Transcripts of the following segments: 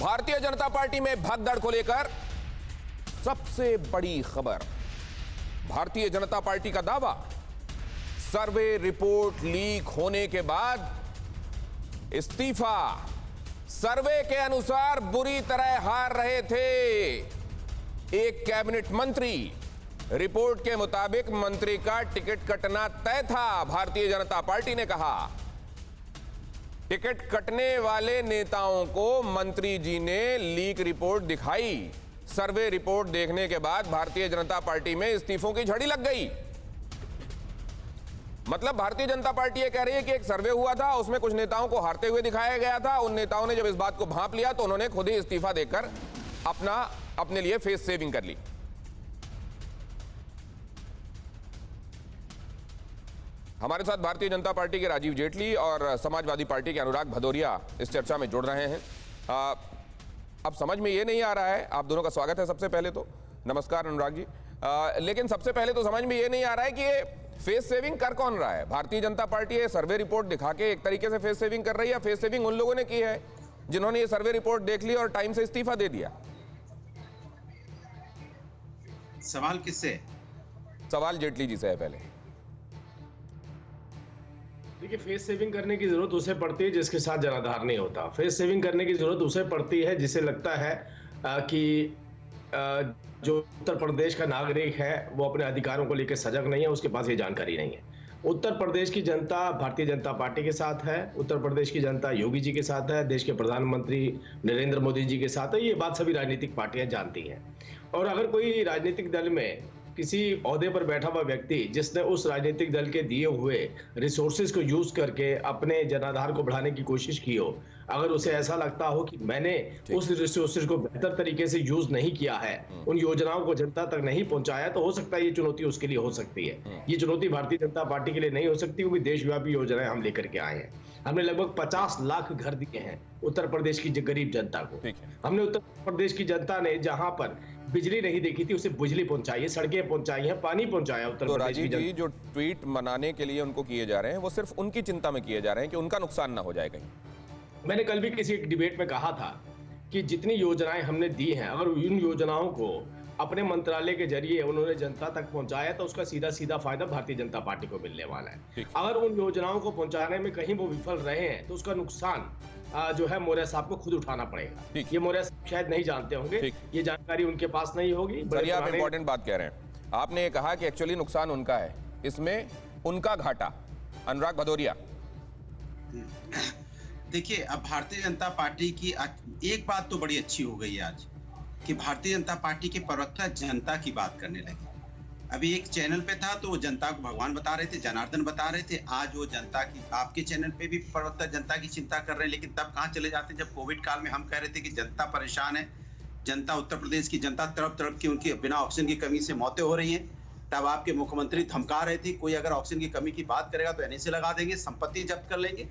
Bharatiya Janata party में भगदड़ को लेकर सबसे बड़ी खबर। भारतीय जनता पार्टी का दावा, सर्वे रिपोर्ट लीक होने के बाद इस्तीफा। सर्वे के अनुसार बुरी तरह हार रहे थे एक कैबिनेट मंत्री। रिपोर्ट के मुताबिक मंत्री का टिकट कटना तय था। भारतीय जनता पार्टी ने कहा, टिकट कटने वाले नेताओं को मंत्री जी ने लीक रिपोर्ट दिखाई। सर्वे रिपोर्ट देखने के बाद भारतीय जनता पार्टी में इस्तीफों की झड़ी लग गई। मतलब भारतीय जनता पार्टी ये कह रही है कि एक सर्वे हुआ था, उसमें कुछ नेताओं को हारते हुए दिखाया गया था। उन नेताओं ने जब इस बात को भांप लिया तो उन्होंने खुद ही इस्तीफा देकर अपने लिए फेस सेविंग कर ली। हमारे साथ भारतीय जनता पार्टी के राजीव जेटली और समाजवादी पार्टी के अनुराग भदौरिया इस चर्चा में जुड़ रहे हैं। अब समझ में ये नहीं आ रहा है, आप दोनों का स्वागत है सबसे पहले तो। नमस्कार अनुराग जी। लेकिन सबसे पहले तो समझ में ये नहीं आ रहा है कि ये फेस सेविंग कर कौन रहा है। भारतीय जनता पार्टी ये सर्वे रिपोर्ट दिखा के एक तरीके से फेस सेविंग कर रही है, या फेस सेविंग उन लोगों ने की है जिन्होंने ये सर्वे रिपोर्ट देख ली और टाइम से इस्तीफा दे दिया? सवाल किससे? सवाल जेटली जी से है पहले। देखिए, फेस सेविंग करने की जरूरत उसे पड़ती है जिसके साथ जनाधार नहीं होता। फेस सेविंग करने की जरूरत उसे पड़ती है जिसे लगता है कि जो उत्तर प्रदेश का नागरिक है वो अपने अधिकारों को लेकर सजग नहीं है, उसके पास ये जानकारी नहीं है। उत्तर प्रदेश की जनता भारतीय जनता पार्टी के साथ है, उत्तर प्रदेश की जनता योगी जी के साथ है, देश के प्रधानमंत्री नरेंद्र मोदी जी के साथ है। ये बात सभी राजनीतिक पार्टियां जानती हैं। और अगर कोई राजनीतिक दल में किसी ओहदे पर बैठा हुआ व्यक्ति जिसने उस राजनीतिक दल के दिए हुए रिसोर्सेज को यूज करके अपने जनाधार को बढ़ाने की कोशिश की हो, अगर उसे ऐसा लगता हो कि मैंने उस रिसोर्सेज को बेहतर तरीके से यूज नहीं किया है, उन योजनाओं को जनता तक नहीं पहुंचाया, तो हो सकता है ये चुनौती उसके लिए हो सकती है। ये चुनौती भारतीय जनता पार्टी के लिए नहीं हो सकती, क्योंकि देशव्यापी योजनाएं हम लेकर के आए हैं। हमने लगभग 50 लाख घर दिए हैं उत्तर प्रदेश की गरीब जनता को। हमने उत्तर प्रदेश की जनता ने जहां पर बिजली नहीं देखी थी उसे बिजली पहुंचाई है, सड़कें पहुंचाई हैं, पानी पहुंचाया उत्तर तो प्रदेश की जनता। जी, जो ट्वीट मनाने के लिए उनको किए जा रहे हैं वो सिर्फ उनकी चिंता में किए जा रहे हैं कि उनका नुकसान ना हो जाए कहीं। मैंने कल भी किसी डिबेट में कहा था कि जितनी योजनाएं हमने दी हैं, अगर इन योजनाओं को अपने मंत्रालय के जरिए उन्होंने जनता तक पहुंचाया तो उसका सीधा सीधा फायदा भारतीय जनता पार्टी को मिलने वाला है। अगर उन योजनाओं को पहुंचाने में कहीं वो विफल रहे हैं तो उसका नुकसान जो है मौर्य साहब को खुद उठाना पड़ेगा। ये मौर्य साहब शायद नहीं जानते होंगे, ये जानकारी उनके पास नहीं होगी। बड़ी आप इंपॉर्टेंट बात कह रहे हैं। आपने ये कहा कि एक्चुअली नुकसान उनका है, इसमें उनका घाटा। अनुराग भदौरिया, देखिए, अब भारतीय जनता पार्टी की एक बात तो बड़ी अच्छी हो गई है आज कि भारतीय जनता पार्टी के प्रवक्ता जनता की बात करने लगे। अभी एक चैनल पे था तो वो जनता को भगवान बता रहे थे, जनार्दन बता रहे थे। आज वो जनता की, आपके चैनल पे भी प्रवक्ता जनता की चिंता कर रहे हैं, लेकिन तब कहाँ चले जाते जब कोविड काल में हम कह रहे थे कि जनता परेशान है, जनता, उत्तर प्रदेश की जनता तड़प तड़प की उनकी बिना ऑक्सीजन की कमी से मौतें हो रही हैं। तब आपके मुख्यमंत्री धमका रहे थे कोई अगर ऑक्सीजन की कमी की बात करेगा तो एनएसए लगा देंगे, संपत्ति जब्त कर लेंगे,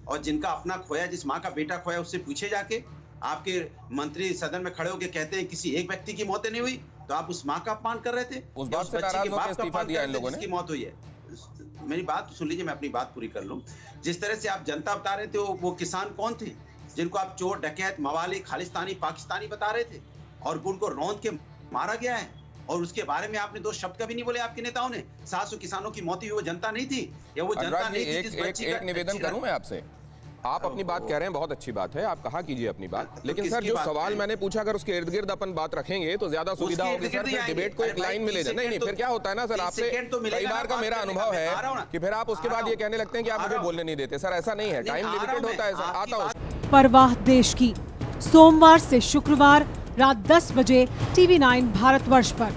और जिनका अपना खोया, जिस माँ का बेटा खोया उससे पूछे जाके। आपके मंत्री सदन में खड़े होकर कहते हैं किसी एक व्यक्ति की मौत नहीं हुई, तो आप उस माँ का अपमान कर रहे थे, उस बात से नाराज होकर इस्तीफा दिया इन लोगों ने। जिसकी मौत हुई है। मेरी बात सुन लीजिए, मैं अपनी बात पूरी कर लूं। जिस तरह से आप जनता बता रहे थे, वो किसान कौन थे जिनको आप चोर, डकैत, मवाली, खालिस्तानी, पाकिस्तानी बता रहे थे, और उनको रौंद के मारा गया है, और उसके बारे में आपने दो शब्द कभी नहीं बोले। आपके नेताओं ने 700 किसानों की मौत हुई, वो जनता नहीं थी, या वो जनता नहीं थी जिस बच्ची का। एक निवेदन करूं मैं आपसे, आप अपनी बात कह रहे हैं, बहुत अच्छी बात है, आप कहा कीजिए अपनी बात, लेकिन सर जो सवाल मैंने पूछा अगर उसके इर्द गिर्द अपन बात रखेंगे तो ज्यादा सुविधा होगी सर। फिर डिबेट को एक लाइन में ले जाए। नहीं, फिर क्या होता है ना सर, आपसे कई बार का मेरा अनुभव है कि फिर आप उसके बाद ये कहने लगते हैं कि आप मुझे बोलने नहीं देते। सर ऐसा नहीं है, टाइम लिमिटेड होता है सर। आता हूँ। परवाह देश की, सोमवार से शुक्रवार रात 10 बजे TV9 भारतवर्ष पर।